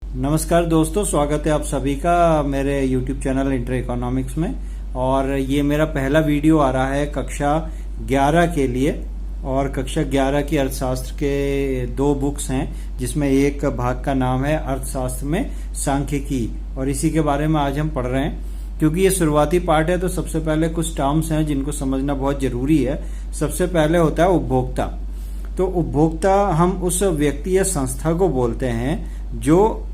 नमस्कार दोस्तों, स्वागत है आप सभी का मेरे YouTube चैनल इंटर इकोनॉमिक्स में। और ये मेरा पहला वीडियो आ रहा है कक्षा 11 के लिए। और कक्षा 11 की अर्थशास्त्र के दो बुक्स हैं, जिसमें एक भाग का नाम है अर्थशास्त्र में सांख्यिकी, और इसी के बारे में आज हम पढ़ रहे हैं। क्योंकि ये शुरुआती पार्ट है तो सबसे पहले कुछ टर्म्स हैं जिनको समझना बहुत जरूरी है। सबसे पहले होता है उपभोक्ता। तो उपभोक्ता हम उस व्यक्ति या संस्था को बोलते हैं जो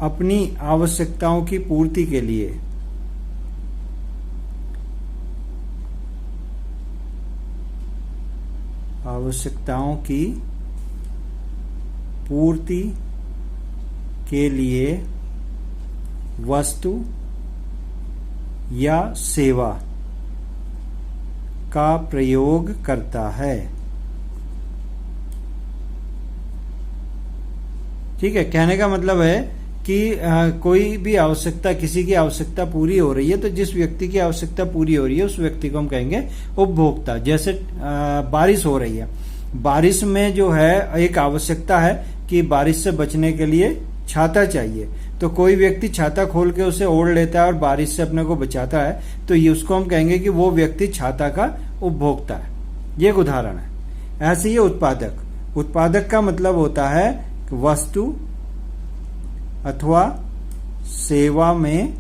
अपनी आवश्यकताओं की पूर्ति के लिए वस्तु या सेवा का प्रयोग करता है। ठीक है, कहने का मतलब है कि कोई भी आवश्यकता, किसी की आवश्यकता पूरी हो रही है तो जिस व्यक्ति की आवश्यकता पूरी हो रही है उस व्यक्ति को हम कहेंगे उपभोक्ता। जैसे बारिश हो रही है, बारिश में जो है एक आवश्यकता है कि बारिश से बचने के लिए छाता चाहिए, तो कोई व्यक्ति छाता खोल के उसे ओढ़ लेता है और बारिश से अपने को बचाता है, तो ये उसको हम कहेंगे कि वो व्यक्ति छाता का उपभोक्ता है। ये एक उदाहरण है। ऐसे ही उत्पादक का मतलब होता है वस्तु अथवा सेवा में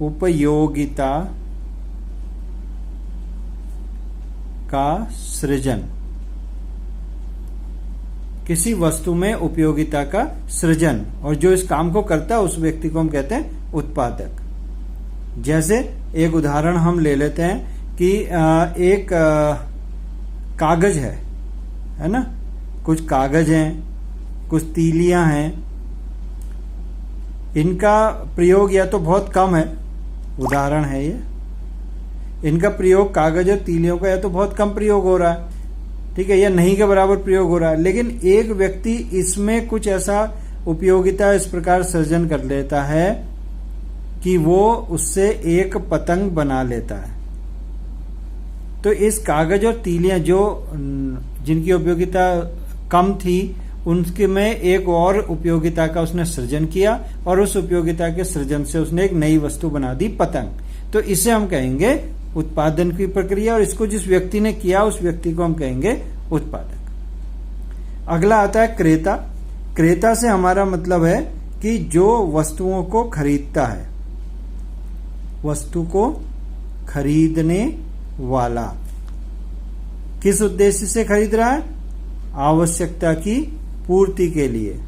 उपयोगिता का सृजन। किसी वस्तु में उपयोगिता का सृजन, और जो इस काम को करता है उस व्यक्ति को हम कहते हैं उत्पादक। जैसे एक उदाहरण हम ले लेते हैं कि एक कागज है ना, कुछ कागज हैं, कुछ तीलियां हैं, इनका प्रयोग या तो बहुत कम है, उदाहरण है ये, इनका प्रयोग कागज और तीलियों का या तो बहुत कम प्रयोग हो रहा है, ठीक है, या नहीं के बराबर प्रयोग हो रहा है। लेकिन एक व्यक्ति इसमें कुछ ऐसा उपयोगिता इस प्रकार सृजन कर लेता है कि वो उससे एक पतंग बना लेता है। तो इस कागज और तीलियां जिनकी उपयोगिता कम थी, उनके में एक और उपयोगिता का उसने सृजन किया, और उस उपयोगिता के सृजन से उसने एक नई वस्तु बना दी, पतंग। तो इसे हम कहेंगे उत्पादन की प्रक्रिया, और इसको जिस व्यक्ति ने किया उस व्यक्ति को हम कहेंगे उत्पादक। अगला आता है क्रेता। क्रेता से हमारा मतलब है कि जो वस्तुओं को खरीदता है, वस्तु को खरीदने वाला। किस उद्देश्य से खरीद रहा है? आवश्यकता की पूर्ति के लिए।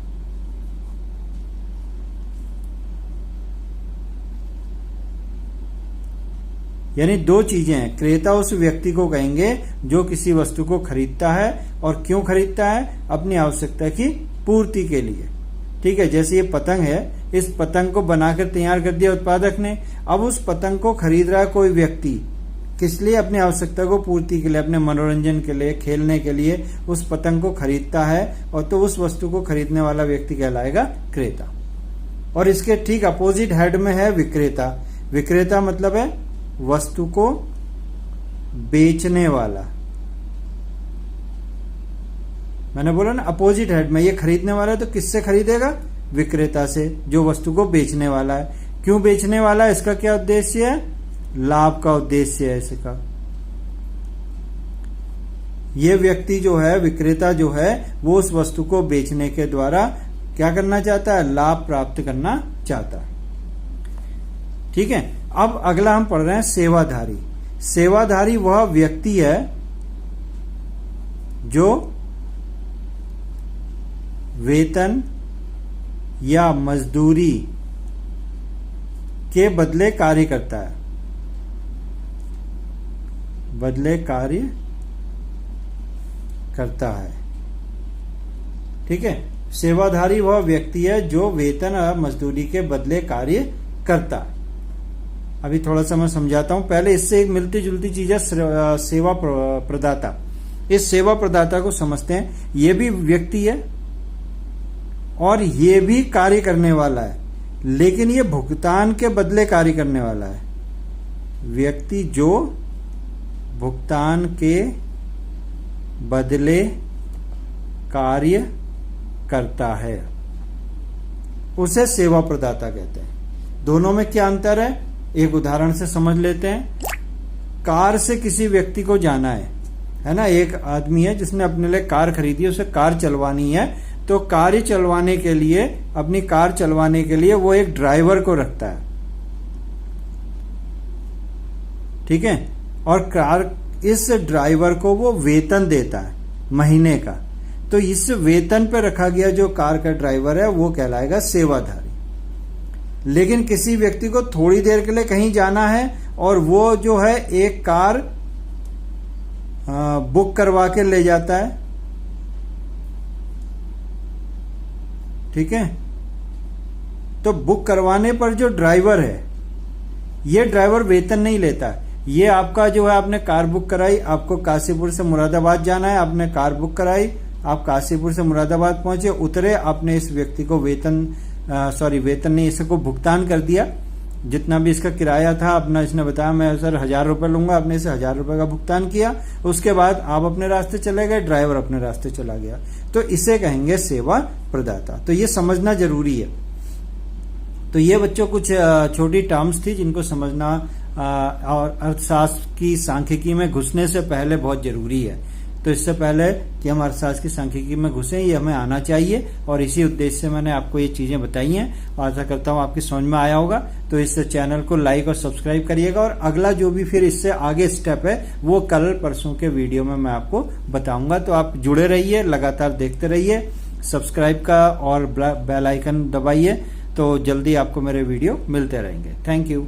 यानी दो चीजें हैं। क्रेता उस व्यक्ति को कहेंगे जो किसी वस्तु को खरीदता है, और क्यों खरीदता है? अपनी आवश्यकता की पूर्ति के लिए। ठीक है, जैसे ये पतंग है, इस पतंग को बनाकर तैयार कर दिया उत्पादक ने। अब उस पतंग को खरीद रहा है कोई व्यक्ति, किस लिए? अपनी आवश्यकता को पूर्ति के लिए, अपने मनोरंजन के लिए, खेलने के लिए उस पतंग को खरीदता है, और तो उस वस्तु को खरीदने वाला व्यक्ति कहलाएगा क्रेता। और इसके ठीक अपोजिट हेड में है विक्रेता। विक्रेता मतलब है वस्तु को बेचने वाला। मैंने बोला ना अपोजिट हेड में, ये खरीदने वाला है तो किससे खरीदेगा? विक्रेता से, जो वस्तु को बेचने वाला है। क्यों बेचने वाला है? इसका क्या उद्देश्य है? लाभ का उद्देश्य है इसका। ये व्यक्ति जो है, विक्रेता जो है, वो उस वस्तु को बेचने के द्वारा क्या करना चाहता है? लाभ प्राप्त करना चाहता है। ठीक है, अब अगला हम पढ़ रहे हैं सेवाधारी। सेवाधारी वह व्यक्ति है जो वेतन या मजदूरी के बदले कार्य करता है। ठीक है, सेवाधारी वह व्यक्ति है जो वेतन और मजदूरी के बदले कार्य करता है। अभी थोड़ा सा मैं समझाता हूं। पहले इससे एक मिलती जुलती चीज है सेवा प्रदाता। इस सेवा प्रदाता को समझते हैं। ये भी व्यक्ति है और ये भी कार्य करने वाला है, लेकिन ये भुगतान के बदले कार्य करने वाला है। व्यक्ति जो भुगतान के बदले कार्य करता है, उसे सेवा प्रदाता कहते हैं। दोनों में क्या अंतर है, एक उदाहरण से समझ लेते हैं। कार से किसी व्यक्ति को जाना है ना, एक आदमी है जिसने अपने लिए कार खरीदी है, उसे कार चलवानी है, तो कार चलवाने के लिए, अपनी कार चलवाने के लिए वो एक ड्राइवर को रखता है, ठीक है, और कार, इस ड्राइवर को वो वेतन देता है महीने का। तो इस वेतन पे रखा गया जो कार का ड्राइवर है वो कहलाएगा सेवाधारी। लेकिन किसी व्यक्ति को थोड़ी देर के लिए कहीं जाना है और वो जो है एक कार बुक करवा के ले जाता है, ठीक है, तो बुक करवाने पर जो ड्राइवर है, ये ड्राइवर वेतन नहीं लेता। ये आपका जो है, आपने कार बुक कराई, आपको काशीपुर से मुरादाबाद जाना है, आपने कार बुक कराई, आप काशीपुर से मुरादाबाद पहुंचे, उतरे, आपने इस व्यक्ति को वेतन नहीं, इसको भुगतान कर दिया, जितना भी इसका किराया था अपना, इसने बताया मैं सर 1000 रुपए लूंगा, आपने इसे 1000 रुपए का भुगतान किया, उसके बाद आप अपने रास्ते चले गए, ड्राइवर अपने रास्ते चला गया, तो इसे कहेंगे सेवा प्रदाता। तो ये समझना जरूरी है। तो ये बच्चों कुछ छोटी टर्म्स थी जिनको समझना और अर्थशास्त्र की सांख्यिकी में घुसने से पहले बहुत जरूरी है। तो इससे पहले कि हम अर्थशास्त्र की सांख्यिकी में घुसें, ये हमें आना चाहिए, और इसी उद्देश्य से मैंने आपको ये चीजें बताई हैं, और आशा करता हूँ आपकी समझ में आया होगा। तो इस चैनल को लाइक और सब्सक्राइब करिएगा, और अगला जो भी फिर इससे आगे स्टेप है वो कल परसों के वीडियो में मैं आपको बताऊंगा। तो आप जुड़े रहिए, लगातार देखते रहिए, सब्सक्राइब का और बेल आइकन दबाइए, तो जल्दी आपको मेरे वीडियो मिलते रहेंगे। Thank you.